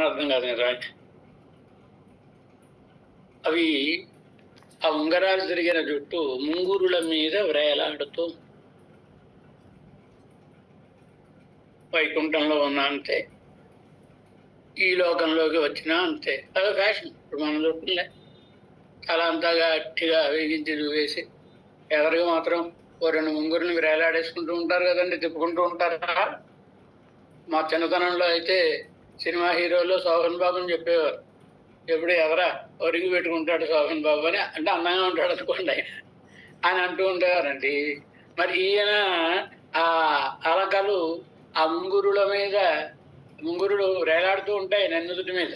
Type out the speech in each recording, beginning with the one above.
అర్థం కాదు కదా. అవి ఆ ఉంగరాలు తిరిగిన జుట్టు ముంగురుల మీద వ్రేలాడుతూ వైకుంఠంలో ఉన్నా అంతే, ఈ లోకంలోకి వచ్చినా అంతే. అదే ఫ్యాషన్. ఇప్పుడు మన జుట్టులే తల అంతా గట్టిగా వేగించి వేసి ఎదరుగా మాత్రం ఓ 2 ముంగురుని వ్రేలాడేసుకుంటూ ఉంటారు కదండి, తిప్పుకుంటూ ఉంటారు. మా చిన్నతనంలో అయితే సినిమా హీరోల్లో శోభన్ బాబుని చెప్పేవారు. ఎప్పుడు ఎదరా ఒరిగి పెట్టుకుంటాడు శోభన్ బాబు అని, అంటే అందంగా ఉంటాడు అనుకోండి ఆయన అంటూ ఉండేవారండి. మరి ఈయన ఆ అలకలు ఆ ముంగురుల మీద, ముంగురులు వేలాడుతూ ఉంటాయి నెన్నుదుటి మీద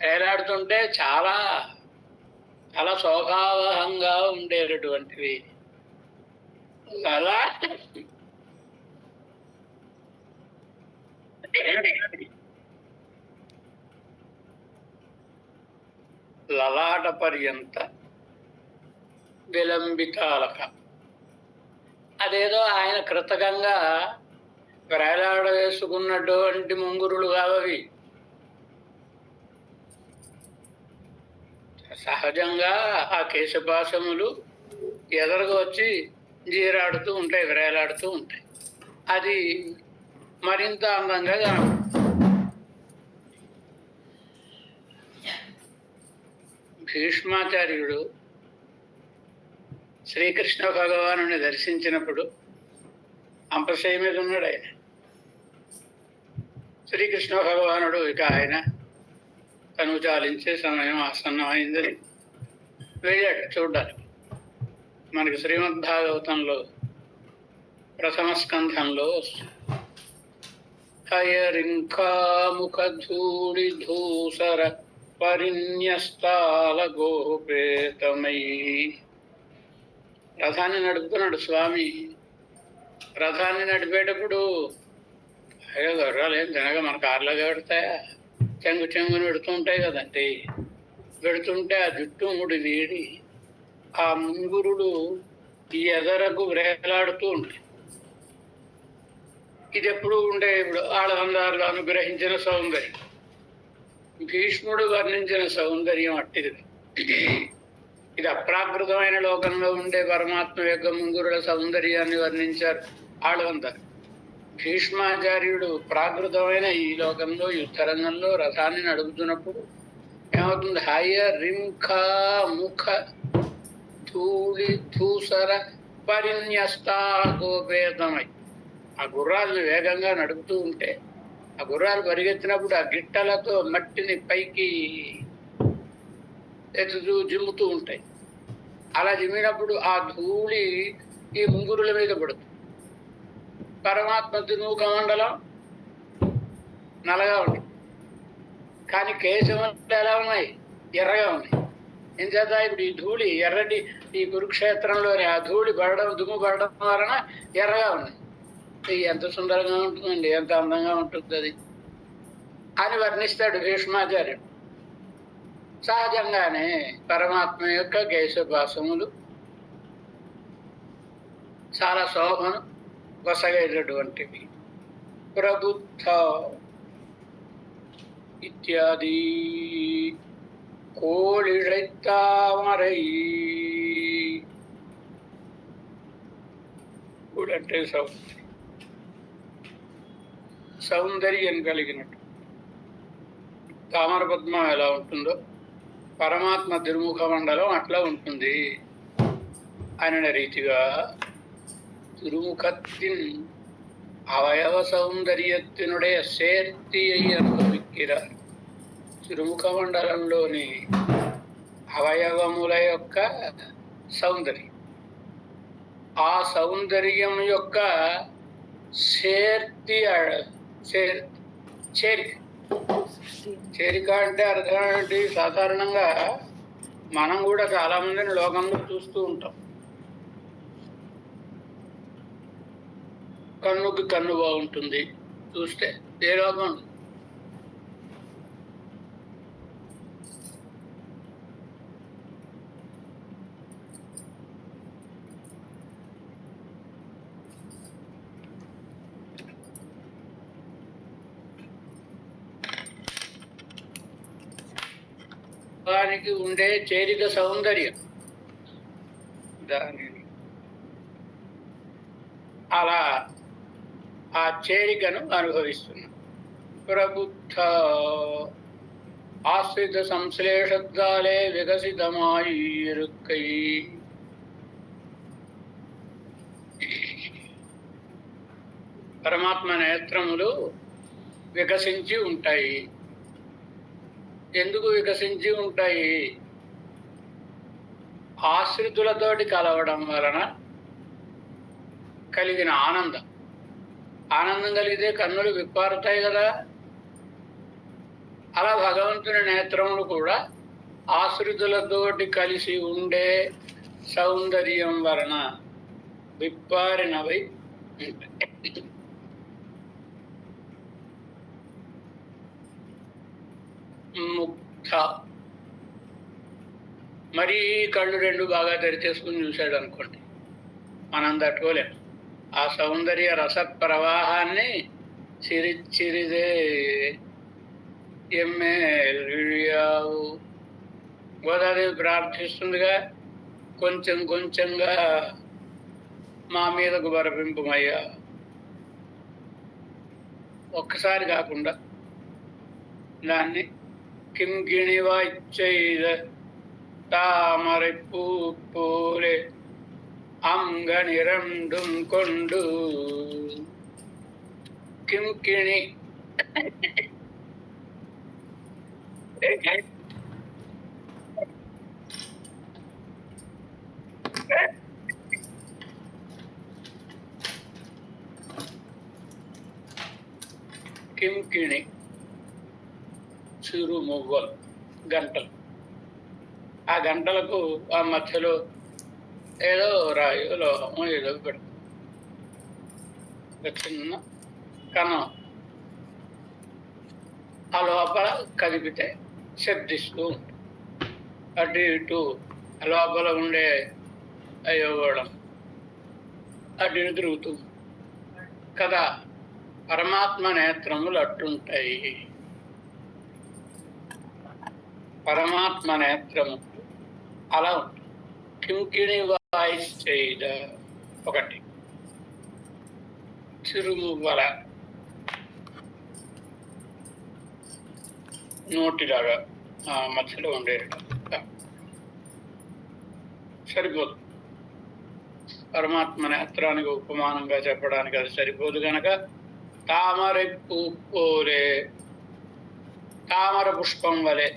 వేలాడుతుంటే చాలా చాలా శోభావహంగా ఉండేటటువంటివి. అలా లలాట పర్యంత విలంబితాలక, అదేదో ఆయన కృతకంగా వేలాడ వేసుకున్నటువంటి ముంగురులు కావవి. సహజంగా ఆ కేశపాశములు ఎదరుగా వచ్చి జీరాడుతూ ఉంటాయి, వేలాడుతూ ఉంటాయి. అది మరింత అందంగా భీష్మాచార్యుడు శ్రీకృష్ణ భగవానుని దర్శించినప్పుడు అంపశయ్య మీద ఉన్నాడు ఆయన. శ్రీకృష్ణ భగవానుడు ఇక ఆయన తను చాలించే సమయం ఆసన్నమైందని వెళ్ళాడు చూడ్డానికి. మనకి శ్రీమద్భాగవతంలో ప్రథమ స్కంధంలో హయరింకాముఖధూళి ధూసర పరిన్యస్తాల గోపేతమై, రథాన్ని నడుపుతున్నాడు స్వామి. రథాన్ని నడిపేటప్పుడు అయ్యో గర్రాలు ఏం తినగా మన కార్లోగా పెడతాయా, చెంగు చెంగుని పెడుతూ ఉంటాయి కదండి. పెడుతుంటే ఆ జుట్టు ముడి వీడి ఆ ముంగురులు ఈ ఎదరకు వ్రేలాడుతూ ఉంటాయి. ఇది ఎప్పుడు ఉండే ఇప్పుడు ఆడవందారులు అనుగ్రహించిన సౌందర్యం, భీష్ముడు వర్ణించిన సౌందర్యం అట్టిది. ఇది అప్రాకృతమైన లోకంలో ఉండే పరమాత్మ యొక్క ముంగురుల సౌందర్యాన్ని వర్ణించారు ఆడవందారు. భీష్మాచార్యుడు ప్రాకృతమైన ఈ లోకంలో యుద్ధరంగంలో రథాన్ని నడుపుతున్నప్పుడు ఏమవుతుంది? హయ రింఖా ముఖ ధూళి ధూసర పరిన్యస్తా గోపేతమై, ఆ గుర్రాలను వేగంగా నడుపుతూ ఉంటే ఆ గుర్రాలు పరిగెత్తినప్పుడు ఆ గిట్టలతో మట్టిని పైకి ఎత్తుతూ జిమ్ముతూ ఉంటాయి. అలా జిమ్మినప్పుడు ఆ ధూళి ఈ ముంగురుల మీద పడుతుంది. పరమాత్మ తిరుముఖ మండలం నల్లగా ఉంటుంది, కానీ కేశములు ఎలా ఉన్నాయి? ఎర్రగా ఉన్నాయి. ఏం చేద్దా? ఇప్పుడు ఈ ధూళి ఎర్రటి ఈ కురుక్షేత్రంలోని ఆ ధూళి పడడం, దుమ్ము పడడం వలన ఎర్రగా ఉన్నాయి. ఎంత సుందరంగా ఉంటుందండి, ఎంత అందంగా ఉంటుంది అది అని వర్ణిస్తాడు భీష్మాచార్యుడు. సహజంగానే పరమాత్మ యొక్క కేశపాశములు చాలా శోభను వసగేటటువంటివి. ప్రబుద్ధ ఇత్యాది కోళిడైతామరై, అంటే సౌందర్యం కలిగినట్టు. తామర పద్మం ఎలా ఉంటుందో పరమాత్మ తిరుముఖ మండలం అట్లా ఉంటుంది అనే రీతిగా திருமுகத்தின் அவயவ సౌందర్యத்தினுடைய சேர்த்தியை అనుభవిక్கிறாరు. తిరుముఖ మండలంలోని అవయవముల యొక్క సౌందర్యం, ఆ సౌందర్యం యొక్క చేరిక అంటే అర్థం ఏంటి? సాధారణంగా మనం కూడా చాలా మందిని లోకంలో చూస్తూ ఉంటాం. కన్నుకి కన్ను బాగుంటుంది చూస్తే, ఏ లోకం దానికి ఉండే చేరిక సౌందర్యం దానిని అలా ఆ చేరికను అనుభవిస్తున్నాం. ప్రబుద్ధ ఆశ్రిత సంశ్లేషద్దాలే వికసితమాయిరుక్కై. పరమాత్మ నేత్రములు వికసించి ఉంటాయి. ఎందుకు వికసించి ఉంటాయి? ఆశ్రితులతోటి కలవడం వలన కలిగిన ఆనందం. ఆనందం కలిగితే కన్నులు విప్పారుతాయి కదా. అలా భగవంతుని నేత్రములు కూడా ఆశ్రితులతోటి కలిసి ఉండే సౌందర్యం వలన విప్పారినవై ముగ్ధ. మరీ కళ్ళు రెండు బాగా తెరిచేసుకుని చూశాడు అనుకోండి, మనం తట్టుకోలేం. ఆ సౌందర్య రస ప్రవాహాన్ని చిరిదే ఎమ్మెల్యావు. గోదాదేవి ప్రార్థిస్తుందిగా, కొంచెం కొంచెంగా మా మీదకు బరపింపుమయ్యా. ఒక్కసారి కాకుండా దాన్ని కింకిణివాయిచ్చైద తామரை பூ போலே அங்கனிரண்டும் கொண்டு. కింకిణి కింకిణి చిరు మువ్వలు, గంటలు. ఆ గంటలకు ఆ మధ్యలో ఏదో రాయో లోహమో ఏదో పెడతాం, చిన్న కణం. ఆ లోపల కదిపితే శబ్దిస్తూ ఉంటుంది. అటు ఇటు లోపల ఉండే అయోగోళం అటు ఇటు తిరుగుతూ కదా. పరమాత్మ నేత్రములు అట్టుంటాయి. పరమాత్మ నేత్రము అలా ఉంటుంది. కింకిణి వాయిస్ చేయద ఒకటి, చిరుమువ్వల నోటిలాగా మధ్యలో ఉండేట సరిపోదు. పరమాత్మ నేత్రానికి ఉపమానంగా చెప్పడానికి అది సరిపోదు కనుక తామర పూలే, తామర పుష్పం వలె.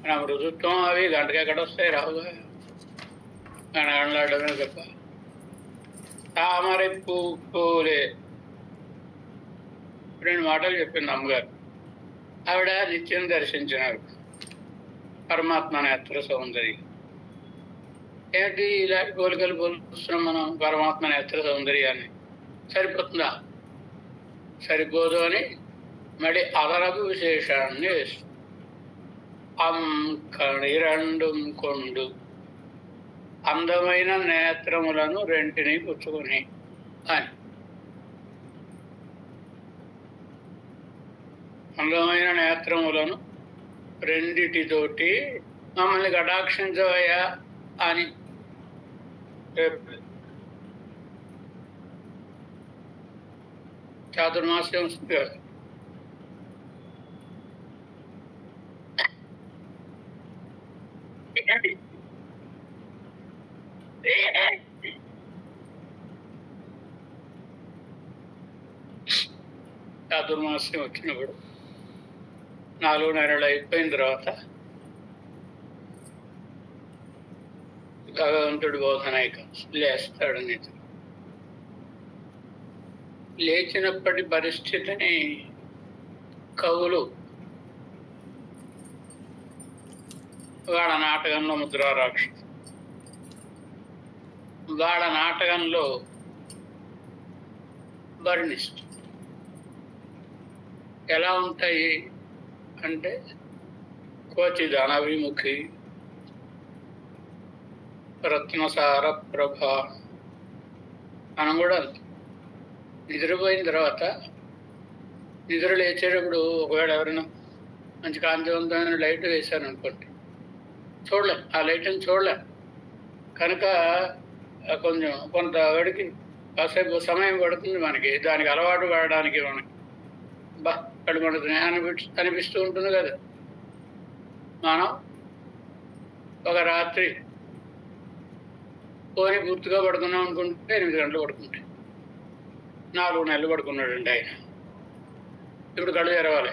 మన మృదుత్వం అవి గంటకి ఎక్కడ వస్తాయి, రావుగా, గణగణలాడమే తప్ప. తామర పూలే 2 మాటలు చెప్పింది అమ్మగారు. ఆవిడ నిత్యం దర్శించినారు పరమాత్మ నేత్ర సౌందర్యం. ఏంటి ఇలాంటి పోలికలు పోలుస్తున్నాం మనం పరమాత్మ నేత్ర సౌందర్యాన్ని? సరిపోతుందా? సరిపోదు అని మళ్ళీ అదనపు విశేషాన్ని వేస్తుంది. కణిరండుం కొండు, అందమైన నేత్రములను రెంటిని పుచ్చుకొని అని. అందమైన నేత్రములను రెండిటితోటి మమ్మల్ని కటాక్షించవయ్యా అని. చాతుర్మాస్యం వస్తుంది కదా. చాతుర్మాస్యం వచ్చినప్పుడు 4 నెలలు అయిపోయిన తర్వాత భగవంతుడి బోధన లేస్తాడు. నిజం లేచినప్పటి పరిస్థితిని కవులు వాళ్ళ నాటకంలో ముద్రారాక్షసు వాళ్ళ నాటకంలో వర్ణిస్తుంది. ఎలా ఉంటాయి అంటే క్వచిద్ అనవిముఖి రత్నసార ప్రభ. మనం కూడా నిద్రపోయిన తర్వాత నిద్ర లేచేటప్పుడు ఒకవేళ ఎవరైనా మంచి కాంతివంతమైన లైట్ వేశాను అనుకోండి, చూడలేం, ఆ లైట్ని చూడలేం. కనుక కొంచెం కొంత వాడికి కాసేపు సమయం పడుతుంది మనకి దానికి అలవాటు పడడానికి. మనకి కళ్ళు మండుతున్నాయి అనిపిస్తూ ఉంటుంది కదా. మనం ఒక రాత్రి పోని పూర్తిగా పడుకున్నాం అనుకుంటే 8 గంటలు పడుకుంటాయి. 4 నెలలు పడుకున్నాడండి ఆయన. ఇప్పుడు కళ్ళు తెరవాలి.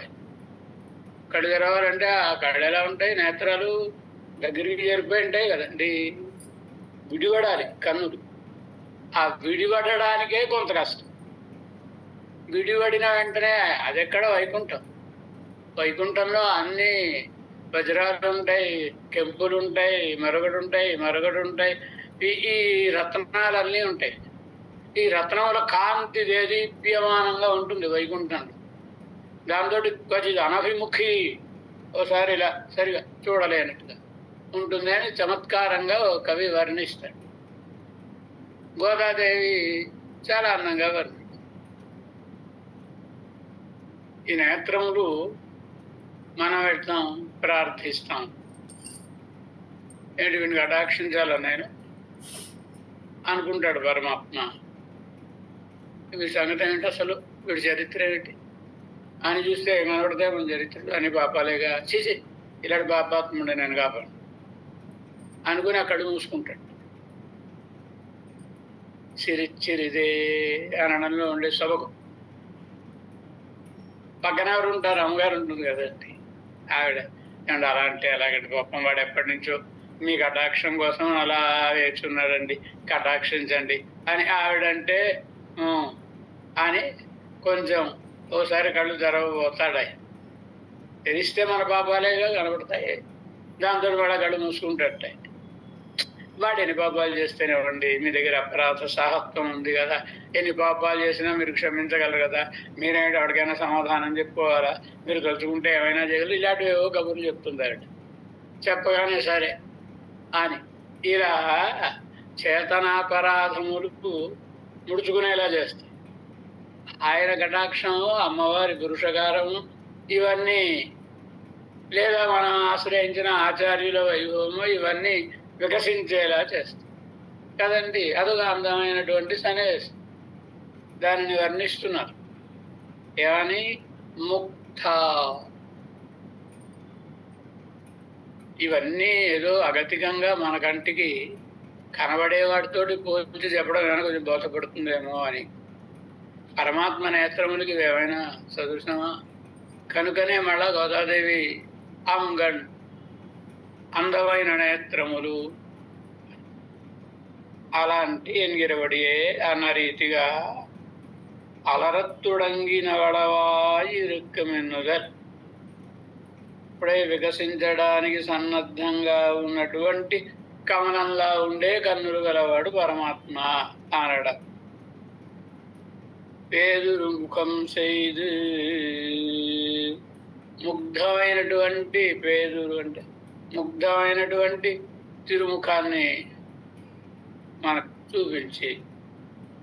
కళ్ళు తెరవాలంటే ఆ కళ్ళు ఎలా ఉంటాయి, నేత్రాలు దగ్గరికి చేరిపోయి ఉంటాయి కదండి. విడిపడాలి కన్నులు. ఆ విడిపడడానికే కొంత కష్టం. విడిపడిన వెంటనే అదెక్కడ వైకుంఠం. వైకుంఠంలో అన్ని వజ్రాలు ఉంటాయి, కెంపులు ఉంటాయి, మరొకటి ఉంటాయి. ఈ రత్నాలన్నీ ఉంటాయి. ఈ రత్నముల కాంతి దేదీప్యమానంగా ఉంటుంది వైకుంఠంలో. దాంతో కొంచెం అనభిముఖి ఓసారి ఇలా సరిగా చూడలేనట్టుగా ఉంటుంది అని చమత్కారంగా ఓ కవి వర్ణిస్తాడు. గోదాదేవి చాలా అందంగా వర్ణిస్తాడు. ఈ నేత్రములు మనం వెళ్తాం, ప్రార్థిస్తాం, ఏంటి వీడిని కటాక్షించాలో నేను అనుకుంటాడు పరమాత్మ. వీడి సంగతి ఏంటి, అసలు వీడి చరిత్ర ఏమిటి అని చూస్తే కనబడితే మన చరిత్రలు అని పాపాలేగా, చేసి ఇలాంటి పాపాత్ముడే నేను కాపాడు అనుకుని అక్కడ మూసుకుంటాడు. సిరిచ్చిరిదే అనడంలో ఉండే సొబకు. పక్కన ఎవరు ఉంటారు, అమ్మగారు ఉంటుంది కదండి. ఆవిడ అండ్ అలాంటి అలాగంటే పాపం వాడు ఎప్పటి నుంచో మీ కటాక్షం కోసం అలా వేచున్నాడండి, కటాక్షించండి అని ఆవిడంటే అని కొంచెం ఓసారి కళ్ళు తెరవబోతాడు. తెరిస్తే మన పాపాలేగా కనబడతాయి. దాంతో వాడు కళ్ళు మూసుకుంటాయి. వాడు ఎన్ని పాపాలు చేస్తేనేవ్వండి, మీ దగ్గర అపరాధ సాహత్వం ఉంది కదా, ఎన్ని పాపాలు చేసినా మీరు క్షమించగలరు కదా, మీరేంటి ఎవరికైనా సమాధానం చెప్పుకోవాలా, మీరు కలుసుకుంటే ఏమైనా చేయగలరు, ఇలాంటివేవో కబుర్లు చెప్తుంటారట. చెప్పగానే సరే అని ఇలా చేతనాపరాధములకు ముడుచుకునేలా చేస్తాయి. ఆయన కటాక్షము, అమ్మవారి పురుషకారము, ఇవన్నీ లేదా మనం ఆశ్రయించిన ఆచార్యుల వైభవము ఇవన్నీ వికసించేలా చేస్తాయి కదండి. అదొక అందమైనటువంటి సన్నివేశం. దానిని వర్ణిస్తున్నారు ఏమని, ముక్త. ఇవన్నీ ఏదో అగతికంగా మన కంటికి కనబడే వాటితోటి పోల్చి చెప్పడం ఏమైనా కొంచెం బోధపడుతుందేమో అని. పరమాత్మ నేత్రములకి ఏమైనా సదృశమా? కనుకనే మళ్ళా గోదాదేవి అంగన్, అందమైన నేత్రములు, అలాంటి ఎన్గిరబడియే అన్న రీతిగా అలరత్తుడంగిన వడవాయి ఇరుక్కమెన్నుదర్. ఇప్పుడే వికసించడానికి సన్నద్ధంగా ఉన్నటువంటి కమలంలా ఉండే కన్నులు గలవాడు పరమాత్మ అనడ. పేదురు ముఖం செய்து, ముగ్ధమైనటువంటి పేదురు అంటే ముగ్ధమైనటువంటి తిరుముఖాన్ని మనకు చూపించి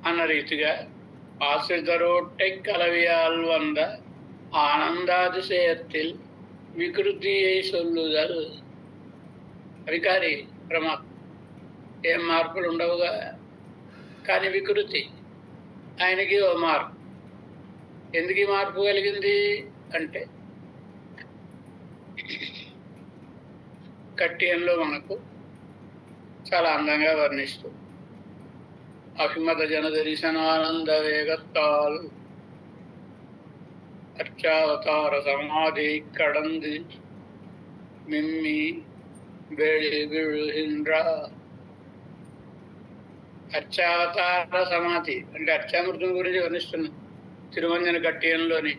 అన్న రీతిగా ஆசிதரோட்டை கலவியால் வந்த ఆనందాతిశయத்தில் వికృతిயை சொல்லுதல். అధికారి పరమాత్మ, ఏం మార్పులు ఉండవుగా, కానీ వికృతి ఆయనకి ఓ మార్పు. ఎందుకు ఈ మార్పు కలిగింది అంటే, కట్టియంలో మనకు చాలా అందంగా వర్ణిస్తూ అభిమత జన దర్శనానంద వేగత్తాల్ అర్చావతార సమాధి కడంది మిమ్మి బేళి విழுகின்ற. అర్చావతార సమాధి అంటే అర్చామృతం గురించి వర్ణిస్తున్నాం. తిరుమంజన కట్టియంలోని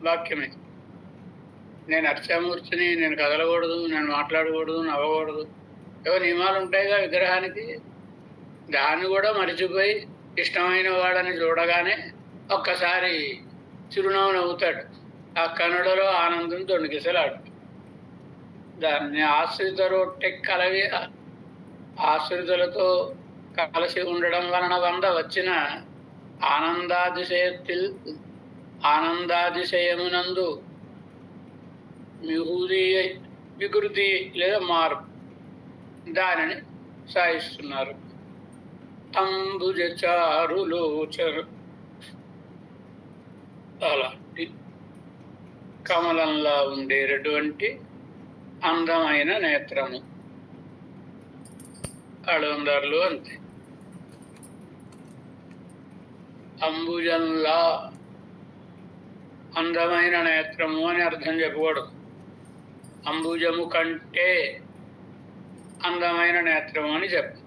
వాక్యమే. నేను అర్చామూర్తిని, నేను కదలకూడదు, నేను మాట్లాడకూడదు, నవ్వకూడదు, ఏవో నియమాలు ఉంటాయిగా విగ్రహానికి. దాన్ని కూడా మరిచిపోయి ఇష్టమైన వాడని చూడగానే ఒక్కసారి చిరునవ్వు నవ్వుతాడు. ఆ కనుడలో ఆనందం తొణికిసలాడు. దాన్ని ఆశ్రిత రొట్టె కలవి, ఆశ్రితులతో కలిసి ఉండడం వలన వంద వచ్చిన ఆనందాతిశయమునందు విభూతి వికృతి లేదా మార్పు దానిని సాయిస్తున్నారు. అంబుజచారులోచరు అలాంటి కమలంలా ఉండేటటువంటి అందమైన నేత్రము. అళవందారులు అంతే. అంబుజంలా అందమైన నేత్రము అని అర్థం చెప్పకూడదు. అంబుజము కంటే అందమైన నేత్రము అని చెప్పు.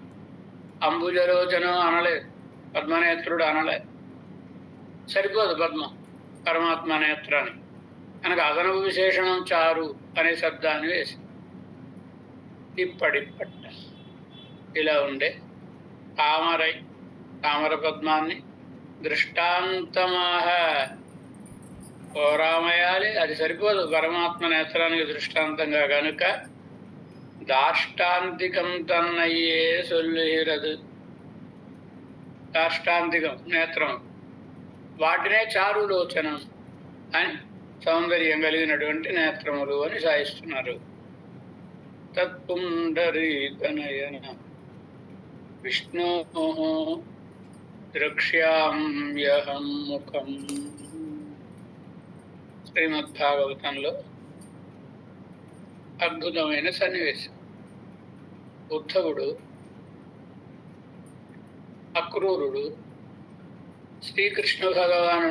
అంబుజలోచనం అనలేదు, పద్మనేత్రుడు అనలేదు. సరిపోదు పద్మం పరమాత్మ నేత్రాన్ని కనుక అదనపు విశేషణం చారు అనే శబ్దాన్ని వేసి ఇప్పటిపట్ట ఇలా ఉండే తామర పద్మాన్ని దృష్టాంతమాహ ఓరామయాలి. అది సరిపోదు పరమాత్మ నేత్రానికి దృష్టాంతంగా కనుక దాష్టాంతికం తన్నయ్యే సొల్లుహిరదు. దాష్టాంతికం నేత్రం, వాటినే చారులోచనం అని సౌందర్యం కలిగినటువంటి నేత్రములు అని సాయిస్తున్నారు. తత్పుండరీకనయన విష్ణో ద్రక్ష్యామ్యహం ముఖం. శ్రీమద్భాగవతంలో అద్భుతమైన సన్నివేశం. ఉద్ధవుడు అక్రూరుడు శ్రీకృష్ణ భగవాను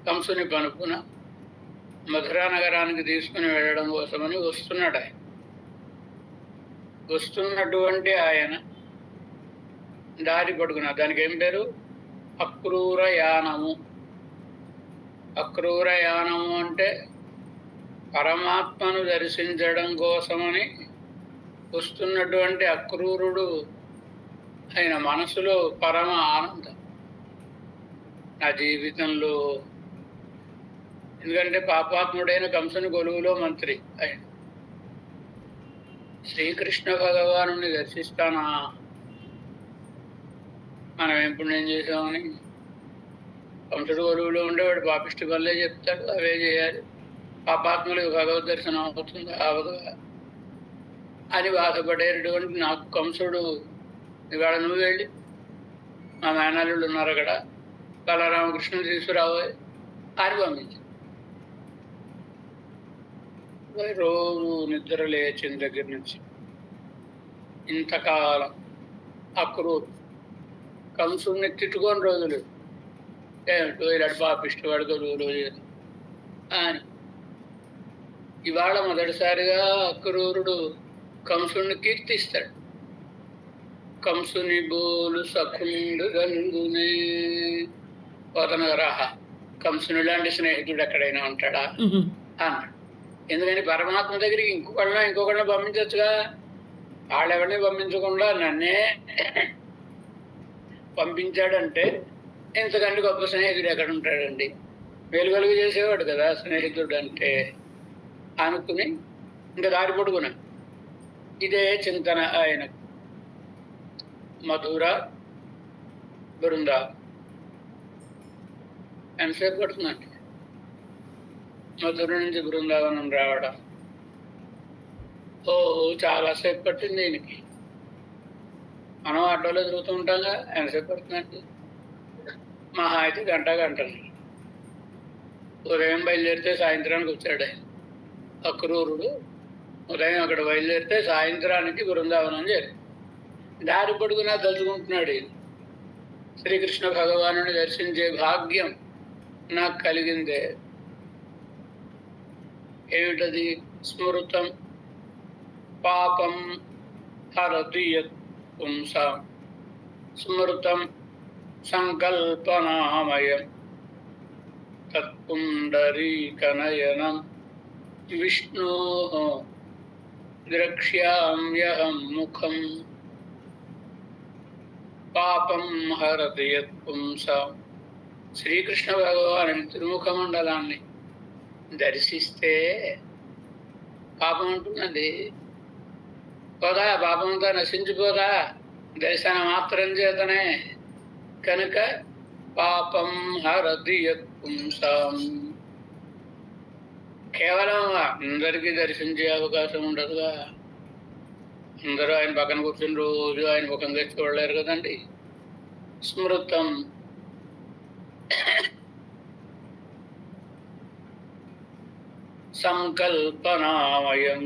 కంసుని పనుపున మధురా నగరానికి తీసుకుని వెళ్ళడం కోసమని వస్తున్నాడు. ఆయన వస్తున్నటువంటి ఆయన దారి పడుకున్న దానికి ఏం పేరు? అక్రూర యానము. అక్రూర యానము అంటే పరమాత్మను దర్శించడం కోసమని వస్తున్నటువంటి అక్రూరుడు ఆయన మనసులో పరమ ఆనందం. నా జీవితంలో, ఎందుకంటే పాపాత్ముడైన కంసుని కొలువులో మంత్రి ఆయన శ్రీకృష్ణ భగవాను దర్శిస్తానా, మనం ఏం పుణ్యం చేసామని. కంసుడు కొలువులో ఉండేవాడు పాపిష్టి పనులే చెప్తాడు, అవే చేయాలి. పాపాత్ములకు భగవద్ దర్శనం అవుతుంది అవదు అని బాధపడేటటువంటి నాకు కంసుడు, ఇవాళ నువ్వు వెళ్ళి మా మేనల్లుళ్ళు ఉన్నారు అక్కడ, బలరామకృష్ణుని తీసుకురావు అని పంపించు. రోజు నిద్ర లేచిన దగ్గర నుంచి ఇంతకాలం అక్రూరు కంసుడిని తిట్టుకొని రోజులు ఏమిటో ఇలాంటి పాపిష్టి వాడు కొలువులో అని. ఇవాళ మొదటిసారిగా అక్రూరుడు కంసుడిని కీర్తిస్తాడు. కంసుని బోలు సఖుండు గంగునే పోతనగరాహ, కంసుని లాంటి స్నేహితుడు ఎక్కడైనా ఉంటాడా అన్నాడు. ఎందుకంటే పరమాత్మ దగ్గరికి ఇంకొకళ్ళని పంపించచ్చుగా. వాళ్ళెవరిని పంపించకుండా నన్నే పంపించాడంటే ఇంతకంటే గొప్ప స్నేహితుడు ఎక్కడ ఉంటాడండి? వెలుగలుగు చేసేవాడు కదా స్నేహితుడు అంటే అనుకుని ఇంకా దారి పడుకున్నాను. ఇదే చింతన ఆయనకు. మధుర బృందా ఎంతసేపు పడుతుందండి మధుర నుంచి బృందావనం రావడం? చాలాసేపు పట్టింది దీనికి. మనం ఆటోలో తిరుగుతూ ఉంటాగా, ఎంతసేపు పడుతుందండి? మహా అయితే గంటలు. ఉదయం బయలుదేరితే సాయంత్రానికి వచ్చాడు ఆయన అక్రూరుడు. ఉదయం అక్కడ బయలుదేరితే సాయంత్రానికి బృందావనం చేరి దారి పొడుగునా తలుచుకుంటున్నాడు. శ్రీకృష్ణ భగవాను దర్శించే భాగ్యం నాకు కలిగిందే. ఏమిటది? స్మృతం పాపం హరతి యత్ పుంసాం స్మృతం సంకల్పనామయం తత్పుండరీకనయనం విష్ణో ద్రక్ష్యామ్యహం ముఖం. పాపం హరతి యత్ పుంసాం. శ్రీకృష్ణ భగవాను తిరుముఖ మండలాన్ని దర్శిస్తే పాపం ఉంటుందండి. పోదా, పాపంతో నశించిపోదా దర్శన మాత్రం చేతనే. కనుక పాపం హరతి యత్ పుంసాం. కేవలం అందరికీ దర్శించే అవకాశం ఉండదుగా. అందరూ ఆయన పక్కన కూర్చుని రోజు ఆయన ముఖంగా చూడలేరు కదండి. స్మృతం సంకల్పనామయం.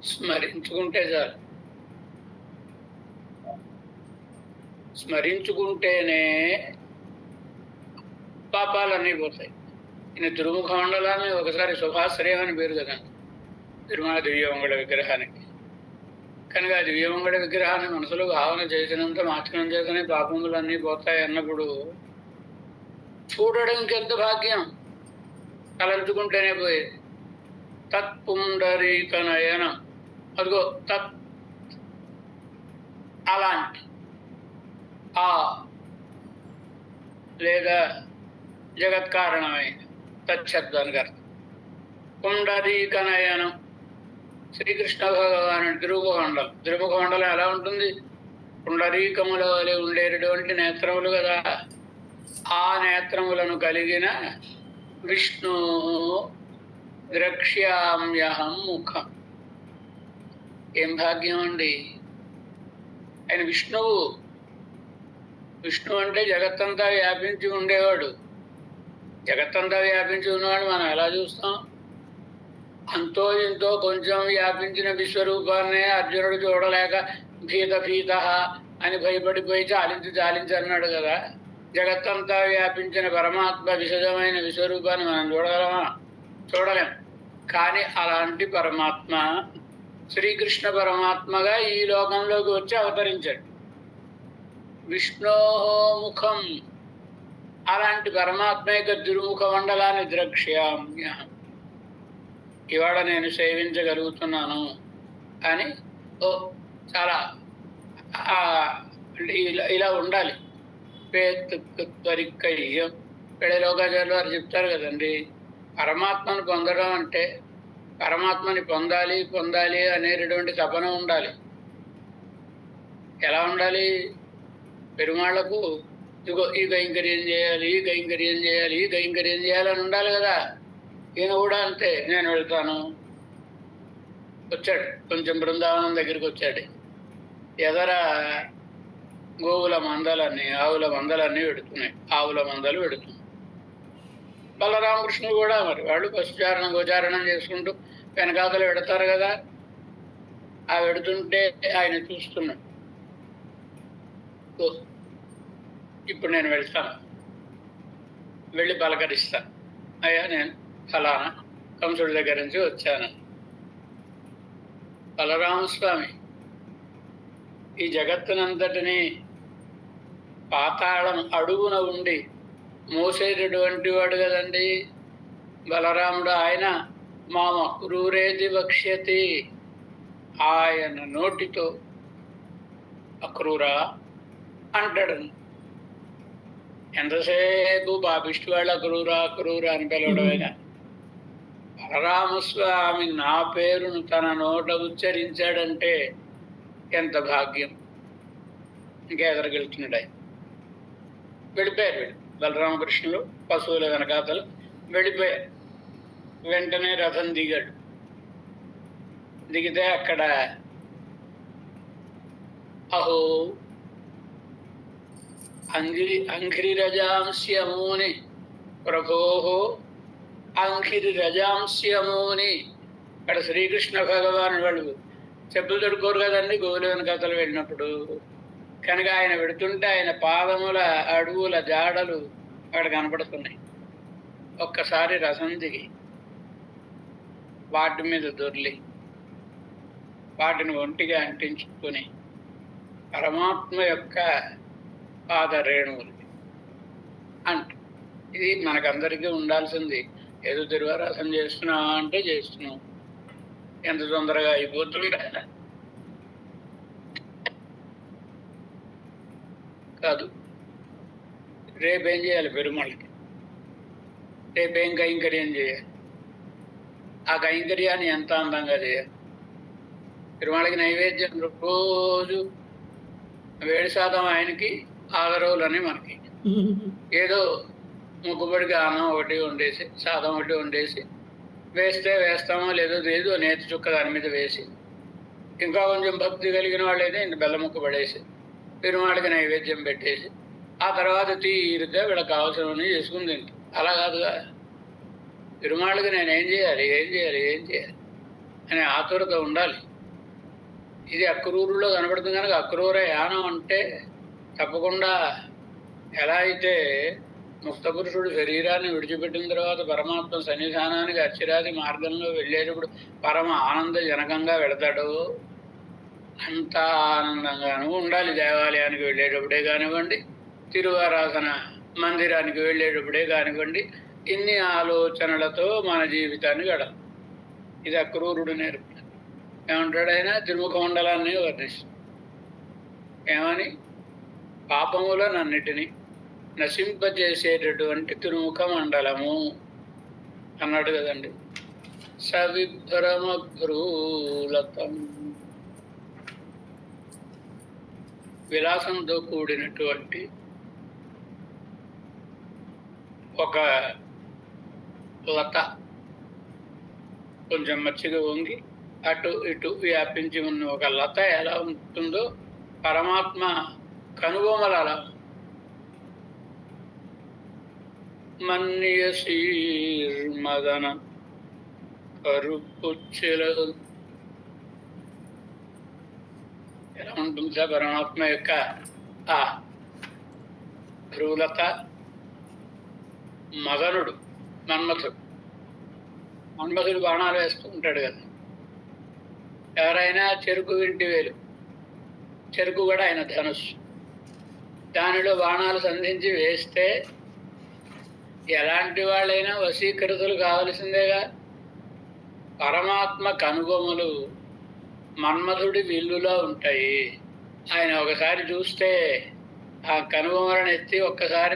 స్మరించుకుంటే చాలు. స్మరించుకుంటేనే పాపాలన్నీ పోతాయి. ఈయన తిరుముఖ మండలాన్ని ఒకసారి శుభాశ్రయం అని పేరు కదండి తిరుమల దివ్యమంగళ విగ్రహానికి. కనుక ఆ దివ్యమంగళ విగ్రహాన్ని మనసులో భావన చేసినంత మాత్రం చేతనే పాపములన్నీ పోతాయి అన్నప్పుడు చూడడానికి ఎంత భాగ్యం. తలంచుకుంటేనే పోయేది. తత్పుండరీకనయనం. అదిగో తత్ అలాంటి ఆ లేదా జగత్కారణమైన తచ్చబ్దానికి అర్థం. పుండరీకనయనం శ్రీకృష్ణ భగవానుడి తిరుముఖమండలం. తిరుముఖమండలం ఎలా ఉంటుంది? పుండరీకముల వలె ఉండేటటువంటి నేత్రములు కదా. ఆ నేత్రములను కలిగిన విష్ణు ద్రక్ష్యామ్యహం ముఖం. ఏం భాగ్యం అండి! ఆయన విష్ణువు. విష్ణు అంటే జగత్తంతా వ్యాపించి ఉండేవాడు. జగత్తంతా వ్యాపించి ఉన్నవాడు మనం ఎలా చూస్తాం? అంతో ఇంతో కొంచెం వ్యాపించిన విశ్వరూపాన్నే అర్జునుడు చూడలేక భీత అని భయపడిపోయి చాలించి అన్నాడు కదా. జగత్తంతా వ్యాపించిన పరమాత్మ విశదమైన విశ్వరూపాన్ని మనం చూడగలమా? చూడలేం. కానీ అలాంటి పరమాత్మ శ్రీకృష్ణ పరమాత్మగా ఈ లోకంలోకి వచ్చి అవతరించాడు. విష్ణో ముఖం. అలాంటి పరమాత్మ యొక్క తిరుముఖ మండలాన్ని ద్రక్ష్యామ్య. ఇవాళ నేను సేవించగలుగుతున్నాను అని చాలా ఇలా ఉండాలి. పరికయ్యం పెళ్ళలోకాచార్యులు వారు చెప్తారు కదండి, పరమాత్మను పొందడం అంటే పరమాత్మని పొందాలి అనేటటువంటి తపన ఉండాలి. ఎలా ఉండాలి? పెరుమాళ్లకు ఇదిగో ఈ కైంకర్యం చేయాలని ఉండాలి కదా. ఈయన కూడా అంతే. నేను వెళ్తాను. వచ్చాడు, కొంచెం బృందావనం దగ్గరికి వచ్చాడు. ఎదర గోవుల మందలన్నీ ఆవుల మందలన్నీ పెడుతున్నాయి. ఆవుల మందలు పెడుతున్నాయి. బలరామకృష్ణుడు కూడా మరి వాళ్ళు పశుచారణం గోచారణం చేసుకుంటూ వెనకాతలు పెడతారు కదా. ఆ పెడుతుంటే ఆయన చూస్తున్నాడు. ఇప్పుడు నేను వెళ్తాను, వెళ్ళి పలకరిస్తాను. అయ్యా నేను ఫలానా కంసుడి దగ్గర నుంచి వచ్చాను. బలరామస్వామి ఈ జగత్తునంతటినీ పాతాళం అడుగున ఉండి మోసేటటువంటి వాడు కదండి బలరాముడు. ఆయన మామ క్రూరేది వక్ష్యతి. ఆయన నోటితో అక్రూరా అంటాడు. ఎంతసేపు పాపిష్టి వాళ్ళ క్రూరా అని పిలవడమైనా బలరామస్వామి నా పేరును తన నోట ఉచ్చరించాడంటే ఎంత భాగ్యం. ఇంకెదరికెళ్తున్నాడు ఆయన. వెళ్ళిపోయారు వీళ్ళు బలరామకృష్ణులు పశువుల వెనకాతలు వెళ్ళిపోయారు. వెంటనే రథం దిగాడు. దిగితే అక్కడ అహో అంఘ్రిరజాంస్యమూని ప్రభో అంఘ్రిరజాంస్యమూని. అక్కడ శ్రీకృష్ణ భగవాను వాళ్ళు చెప్పులు తొడుకోరు కదండి గోవుల వెనకాతలు వెళ్ళినప్పుడు. కనుక ఆయన పెడుతుంటే ఆయన పాదముల అడుగుల జాడలు అక్కడ కనపడుతున్నాయి. ఒక్కసారి రసం దిగి వాటి మీద దొర్లి వాటిని ఒంటిగా అంటించుకొని పరమాత్మ యొక్క పాద రేణువులు అంట. ఇది మనకందరికీ ఉండాల్సింది. ఏదో తిరువారాధన చేస్తున్నావా అంటే చేస్తున్నాం. ఎంత తొందరగా అయిపోతుందా కాదు. రేపేం చేయాలి? పెరుమాళ్ళకి రేపేం కైంకర్యం చేయాలి? ఆ కైంకర్యాన్ని ఎంత అందంగా చేయాలి? పెరుమాళ్ళకి నైవేద్యం రోజు 7% ఆయనకి 6 రోజులని మనకి. ఏదో ముక్కుబడికి అన్నం ఒకటి వండేసి, సాదం ఒకటి వండేసి, వేస్తే వేస్తామో లేదో లేదు నేతి చుక్క దాని మీద వేసి, ఇంకా కొంచెం భక్తి కలిగిన వాళ్ళైతే ఇంత బెల్ల ముక్క పడేసి, పెరుమాళ్ళకి నైవేద్యం పెట్టేసి, ఆ తర్వాత తీరితే వీళ్ళకి కావాల్సినవన్నీ చేసుకుని తింటాం. అలా కాదుగా, పెరుమాళ్ళకి నేను ఏం చేయాలి అనే ఆతురత ఉండాలి. ఇది అక్రూరులో కనబడుతుంది కనుక అక్రూర యానం అంటే తప్పకుండా ఎలా అయితే ముక్తపురుషుడు శరీరాన్ని విడిచిపెట్టిన తర్వాత పరమాత్మ సన్నిధానానికి అర్చిరాది మార్గంలో వెళ్ళేటప్పుడు పరమ ఆనందజనకంగా వెళతాడు, అంత ఆనందంగానూ ఉండాలి. దేవాలయానికి వెళ్ళేటప్పుడే కానివ్వండి, తిరువారాధన మందిరానికి వెళ్ళేటప్పుడే కానివ్వండి, ఇన్ని ఆలోచనలతో మన జీవితాన్ని గడప. ఇది అక్రూరుడు నేర్పుతాడు. ఏమంటాడు ఆయన? తిరుముఖ మండలాన్ని వర్ణిస్తాడు. ఏమని? పాపములనన్నిటినీ నశింపజేసేటటువంటి తిరుముఖ మండలము అన్నాడు కదండి. సవిభ్రమభ్రూలతం, విలాసంతో కూడినటువంటి ఒక లత, కొంచెం మచ్చిగా వంగి అటు ఇటు వ్యాపించి ఉన్న ఒక లత ఎలా ఉంటుందో పరమాత్మ కనుబొమల అలా మన్యశీర్మదన కరుపుచ్చెలగు ఎలా ఉంటుందా పరమాత్మ యొక్క ఆ భ్రూలత. మదనుడు మన్మథుడు బాణాలు వేస్తూ ఉంటాడు కదా. ఎవరైనా చెరుకు వింటి వేలు, చెరుకు కూడా ఆయన ధనుస్సు, దానిలో బాణాలు సంధించి వేస్తే ఎలాంటి వాళ్ళైనా వశీకృతులు కావలసిందేగా. పరమాత్మ కనుబొమ్మలు మన్మథుడి విల్లులో ఉంటాయి. ఆయన ఒకసారి చూస్తే ఆ కనుబొమ్మలను ఎత్తి ఒక్కసారి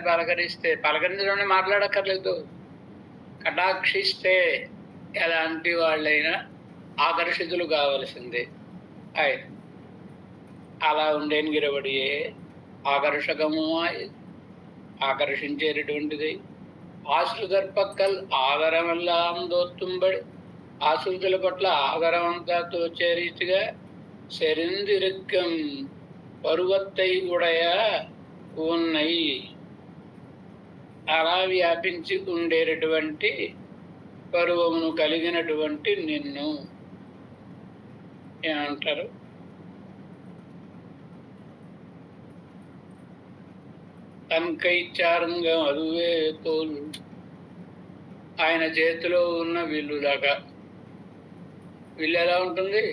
పలకరించడం మాట్లాడక్కర్లేదు, కటాక్షిస్తే ఎలాంటి వాళ్ళైనా ఆకర్షితులు కావలసిందే. ఆయన అలా ఉండేని గిరబడియే ఆకర్షకము, ఆకర్షించేటటువంటిది. ఆశ్రుతర్పక్కల్ ఆదరమెల్లాం దోత్తుంబడి, ఆశ్రుతుల పట్ల ఆదరమంతా తోచే రీతిగా సెరిందిరుక్కం పరువత్తై ఉడయ ఉన్నై, అలా వ్యాపించి ఉండేటటువంటి పరువమును కలిగినటువంటి నిన్ను ఏమంటారు? తన్కైచారంగా అదువే తోలు, ఆయన చేతిలో ఉన్న విల్లులాగా. విల్లు ఎలా ఉంటుంది?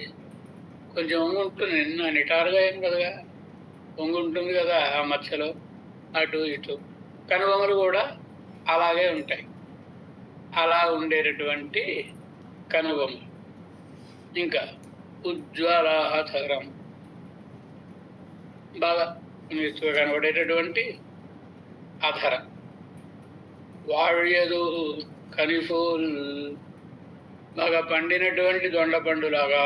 కొంచెం వంగు ఉంటుంది, నిన్న నిటారుగా ఏం కదగా, వంగు ఉంటుంది కదా ఆ మధ్యలో అటు ఇటు. కనుబొమ్మలు కూడా అలాగే ఉంటాయి. అలా ఉండేటటువంటి కనుబొమ్మలు. ఇంకా ఉజ్వలాధరం, బాగా నీటుగా కనబడేటటువంటి అధరం. వాళ్యదు కనిఫూల్, బాగా పండినటువంటి దొండ పండులాగా.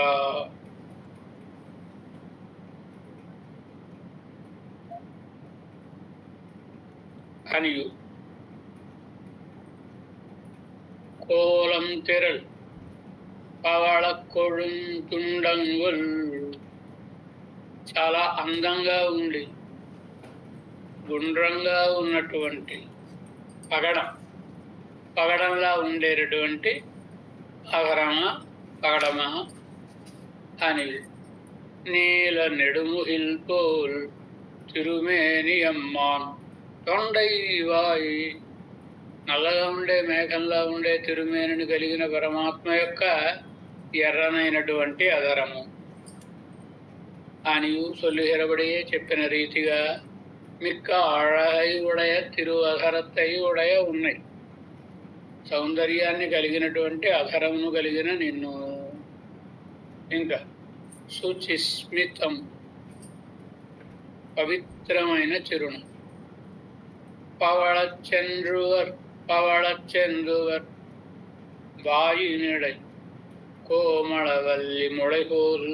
కనియు కోలం తెరల్ పవళ కొడుంతుండంగుల్, చాలా అందంగా ఉండి గుండ్రంగా ఉన్నటువంటి పగడంలా ఉండేటటువంటి పగడమ అని. నీల నెడుముహిల్ పోల్ తిరుమేనియమ్మాన్ తొండైవాయి, నల్లగా ఉండే మేఘంలా ఉండే తిరుమేనిని కలిగిన పరమాత్మ యొక్క ఎర్రనైనటువంటి అధరము అనియు సొల్లుహెరబడియే చెప్పిన రీతిగా మిక్క అழகை ఉడయ తిరు అధరత్తై ఉడయ ఉన్నాయి. సౌందర్యాన్ని కలిగినటువంటి అధరమును కలిగిన నిన్ను. ఇంకా శుచిస్మితం, పవిత్రమైన చిరుణం. పవళచెందువర్ వాయునిడై కోమళవల్లి ముళైపోల్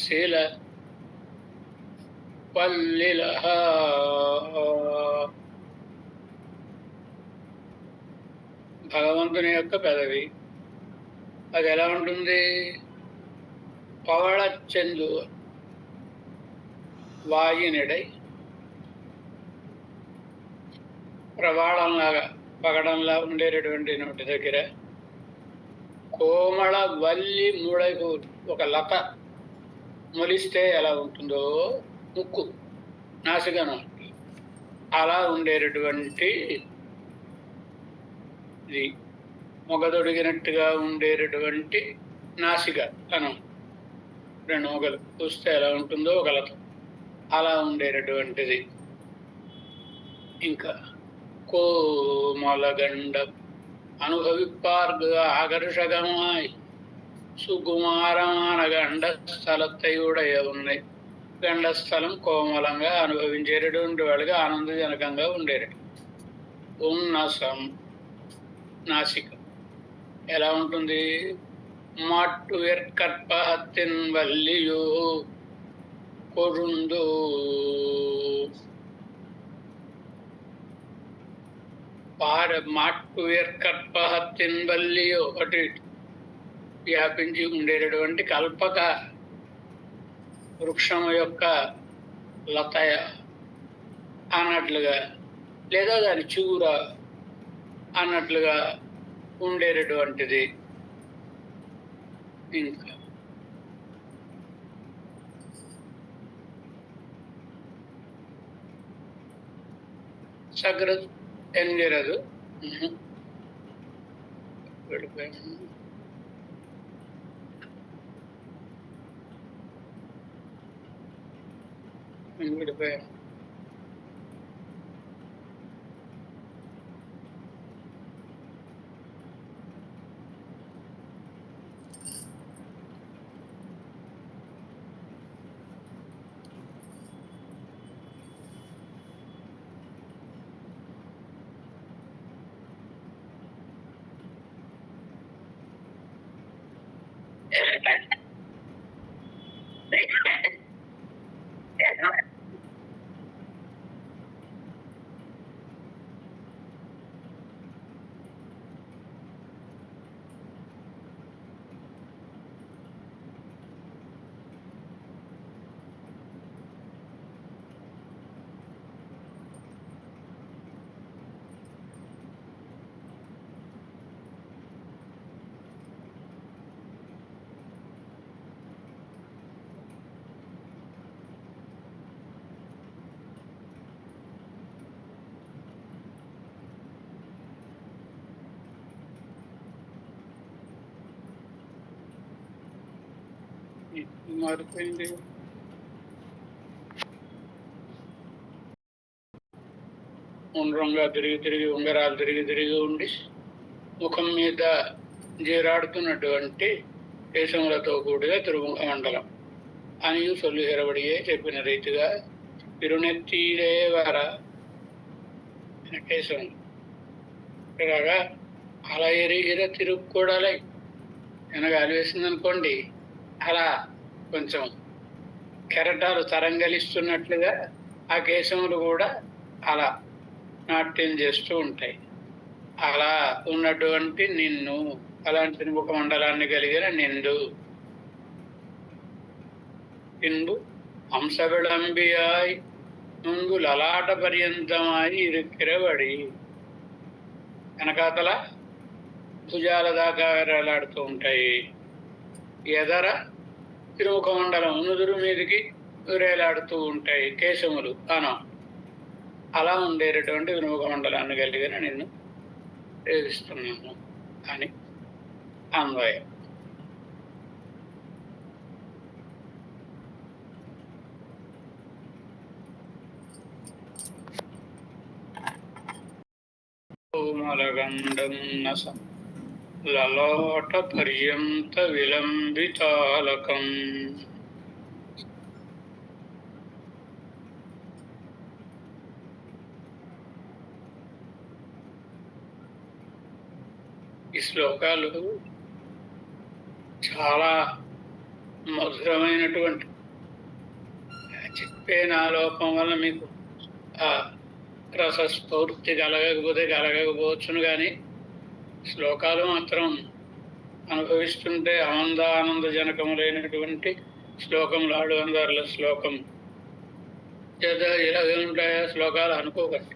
శిల పల్లిల భగవంతుని యొక్క పెదవి. అది ఎలా ఉంటుంది? పవళచెందు వాయినిడై ప్రవాళంలాగా పగడంలా ఉండేటటువంటి నోటి దగ్గర కోమళ వల్లి ముడైపు ఒక లత మొలిస్తే ఎలా ఉంటుందో ముక్కు నాసికను అలా ఉండేటటువంటి ఇది మొగదొడిగినట్టుగా ఉండేటటువంటి నాసిక తనం. 2 మొగలు చూస్తే ఎలా ఉంటుందో ఒక లత అలా ఉండేటటువంటిది. ఇంకా கோமலகண்டம் அனுபவிப்பார்க்கு ஆகர்ஷகமாய் సుకుమారమైన గండస్థలத்தை ఉడయ ఉన్నాయి. గండస్థలం కోమలంగా అనుభవించేటటువంటి వాళ్ళకి ఆనందజనకంగా ఉండేది. ఉన్నసం నాసిక ఎలా ఉంటుంది? మట్టు ఎర్కற்பహత్తిన్ వల్లియో కొరుందో మాట్టు ఎర్కற்பహత్తిన్ వల్లియో అటు ఇటు వ్యాపించి ఉండేటటువంటి కల్పక వృక్షము యొక్క లతయ అన్నట్లుగా లేదా దాని చిగుర అన్నట్లుగా ఉండేటటువంటిది. ఇంకా సగ్రదు ఎంజరదు వెళ్ళిపోయాను. వెళ్ళిపోయాను. మారిపోయింది. ఉండ్రంగా తిరిగి తిరిగి ఉంగరాలు తిరిగి తిరిగి ఉండి ముఖం మీద జీరాడుతున్నటువంటి కేశములతో కూడిన తిరుముఖ మండలం అని సొల్లుహెరబడియే చెప్పిన రీతిగా తిరునెత్తిరే వర కేశం ఇలాగా అలా ఎరిగిర తిరుక్కూడలై వెనక అలివేసిందనుకోండి, అలా కొంచెం కెరటాలు తరంగలిస్తున్నట్లుగా ఆ కేశములు కూడా అలా నాట్యం చేస్తూ ఉంటాయి. అలా ఉన్నటువంటి నిన్ను, అలాంటి తిరుముఖ మండలాన్ని కలిగిన నిండు பின்பு அம்சவிளம்பியாய் ముందు లలాట పర్యంతమాయి ఇరుక్కిరబడి వెనకాతల భుజాల దాకా వేలాడుతూ ఉంటాయి. ఎదర తిరుముఖ మండలం నుదురు మీదకి వేలాడుతూ ఉంటాయి కేశములు అనం. అలా ఉండేటటువంటి తిరుముఖ మండలాన్ని కలిగిన నిన్ను ప్రేమిస్తున్నాను అని అన్వయం. కోమలగండం నసం లలాట పర్యంత విలంబితాలకం. ఈ శ్లోకాలు చాలా మధురమైనటువంటి, చెప్పే నాలోపం వల్ల మీకు ఆ రసస్ఫూర్తి కలగకపోతే కలగకపోవచ్చును, కానీ శ్లోకాలు మాత్రం అనుభవిస్తుంటే ఆనందజనకములైనటువంటి శ్లోకములు 600 శ్లోకం చేత ఇలాగే ఉంటాయా శ్లోకాలు అనుకోకండి.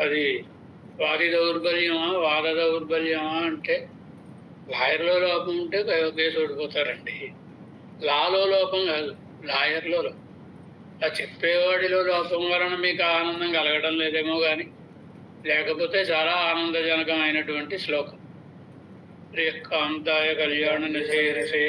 అది వాది దౌర్బల్యమా వాద దౌర్బల్యమా అంటే లాయర్లో లోపం ఉంటే కేసు ఓడిపోతారండి. లాలో లోపం కాదు, లాయర్లో లోపం. ఆ చెప్పేవాడిలో లోపం వలన మీకు ఆనందం కలగడం లేదేమో కానీ లేకపోతే చాలా ఆనందజనకమైనటువంటి శ్లోకం. శ్రీ కాంతాయ కళ్యాణ నిశేరసే